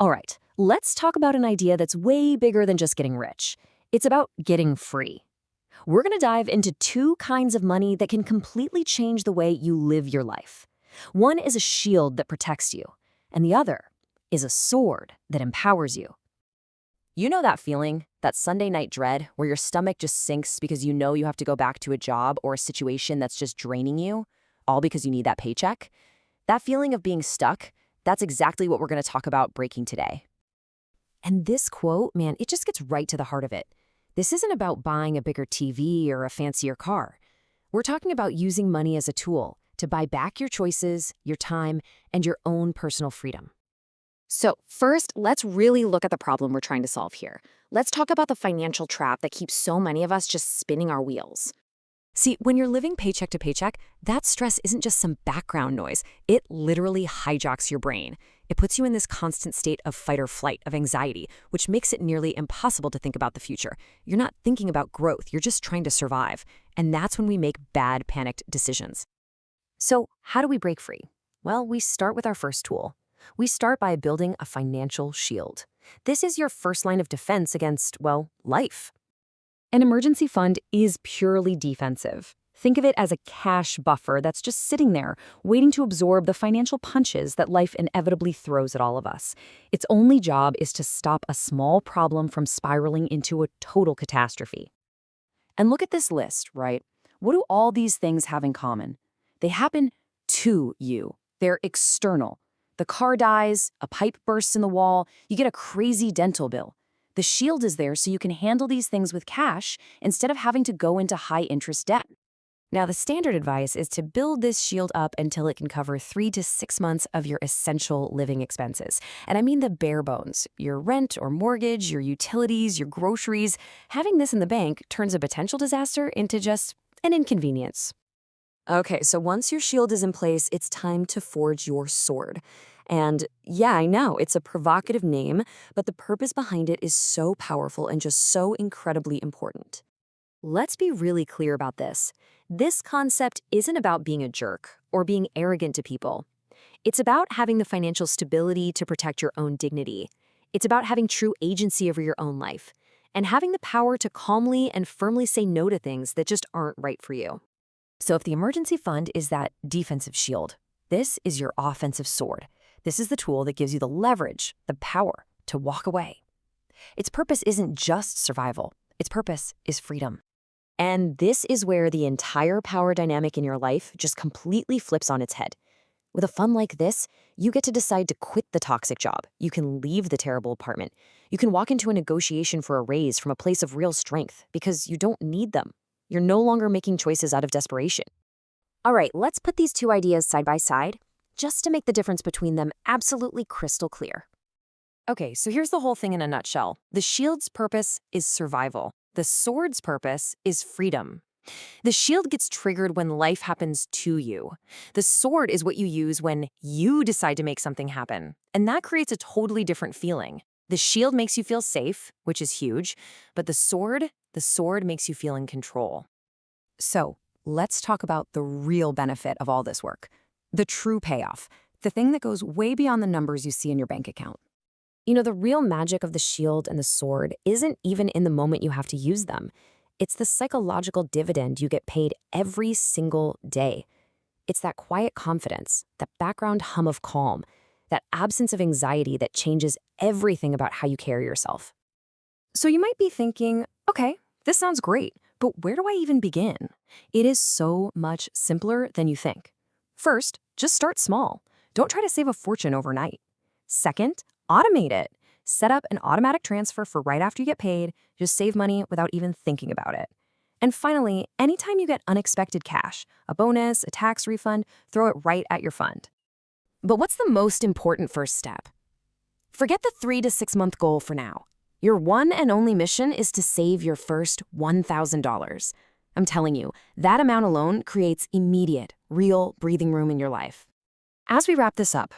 All right, let's talk about an idea that's way bigger than just getting rich. It's about getting free. We're going to dive into two kinds of money that can completely change the way you live your life. One is a shield that protects you, and the other is a sword that empowers you. You know that feeling, that Sunday night dread, where your stomach just sinks because you know you have to go back to a job or a situation that's just draining you, all because you need that paycheck? That feeling of being stuck, that's exactly what we're going to talk about breaking today. And this quote, man, it just gets right to the heart of it. This isn't about buying a bigger TV or a fancier car. We're talking about using money as a tool to buy back your choices, your time, and your own personal freedom. So first, let's really look at the problem we're trying to solve here. Let's talk about the financial trap that keeps so many of us just spinning our wheels. See, when you're living paycheck to paycheck, that stress isn't just some background noise. It literally hijacks your brain. It puts you in this constant state of fight or flight, of anxiety, which makes it nearly impossible to think about the future. You're not thinking about growth, you're just trying to survive. And that's when we make bad, panicked decisions. So how do we break free? Well, we start with our first tool. We start by building a financial shield. This is your first line of defense against, well, life. An emergency fund is purely defensive. Think of it as a cash buffer that's just sitting there, waiting to absorb the financial punches that life inevitably throws at all of us. Its only job is to stop a small problem from spiraling into a total catastrophe. And look at this list, right? What do all these things have in common? They happen to you. They're external. The car dies, a pipe bursts in the wall, you get a crazy dental bill. The shield is there so you can handle these things with cash instead of having to go into high-interest debt. Now, the standard advice is to build this shield up until it can cover 3 to 6 months of your essential living expenses. And I mean the bare bones, your rent or mortgage, your utilities, your groceries. Having this in the bank turns a potential disaster into just an inconvenience. Okay, so once your shield is in place, it's time to forge your sword. And yeah, I know, it's a provocative name, but the purpose behind it is so powerful and just so incredibly important. Let's be really clear about this. This concept isn't about being a jerk or being arrogant to people. It's about having the financial stability to protect your own dignity. It's about having true agency over your own life and having the power to calmly and firmly say no to things that just aren't right for you. So if the emergency fund is that defensive shield, this is your offensive sword. This is the tool that gives you the leverage, the power to walk away. Its purpose isn't just survival. Its purpose is freedom. And this is where the entire power dynamic in your life just completely flips on its head. With a fund like this, you get to decide to quit the toxic job. You can leave the terrible apartment. You can walk into a negotiation for a raise from a place of real strength because you don't need them. You're no longer making choices out of desperation. All right, let's put these two ideas side by side, just to make the difference between them absolutely crystal clear. Okay, so here's the whole thing in a nutshell. The shield's purpose is survival. The sword's purpose is freedom. The shield gets triggered when life happens to you. The sword is what you use when you decide to make something happen. And that creates a totally different feeling. The shield makes you feel safe, which is huge, but the sword makes you feel in control. So, let's talk about the real benefit of all this work. The true payoff. The thing that goes way beyond the numbers you see in your bank account. You know, the real magic of the shield and the sword isn't even in the moment you have to use them. It's the psychological dividend you get paid every single day. It's that quiet confidence, that background hum of calm, that absence of anxiety that changes everything about how you carry yourself. So you might be thinking, okay, this sounds great, but where do I even begin? It is so much simpler than you think. First, just start small. Don't try to save a fortune overnight. Second, automate it. Set up an automatic transfer for right after you get paid. Just save money without even thinking about it. And finally, anytime you get unexpected cash, a bonus, a tax refund, throw it right at your fund. But what's the most important first step? Forget the 3 to 6 month goal for now. Your one and only mission is to save your first $1,000. I'm telling you, that amount alone creates immediate, real breathing room in your life. As we wrap this up,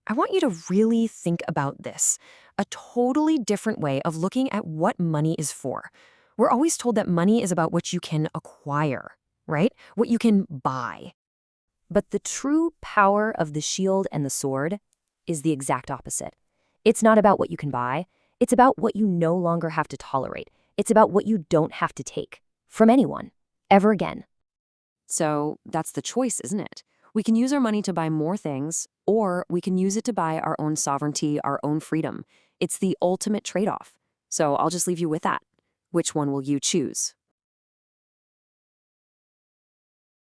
I want you to really think about this, a totally different way of looking at what money is for. We're always told that money is about what you can acquire, right? What you can buy. But the true power of the shield and the sword is the exact opposite. It's not about what you can buy. It's about what you no longer have to tolerate. It's about what you don't have to take from anyone, ever again. So that's the choice, isn't it? We can use our money to buy more things, or we can use it to buy our own sovereignty, our own freedom. It's the ultimate trade-off. So I'll just leave you with that. Which one will you choose?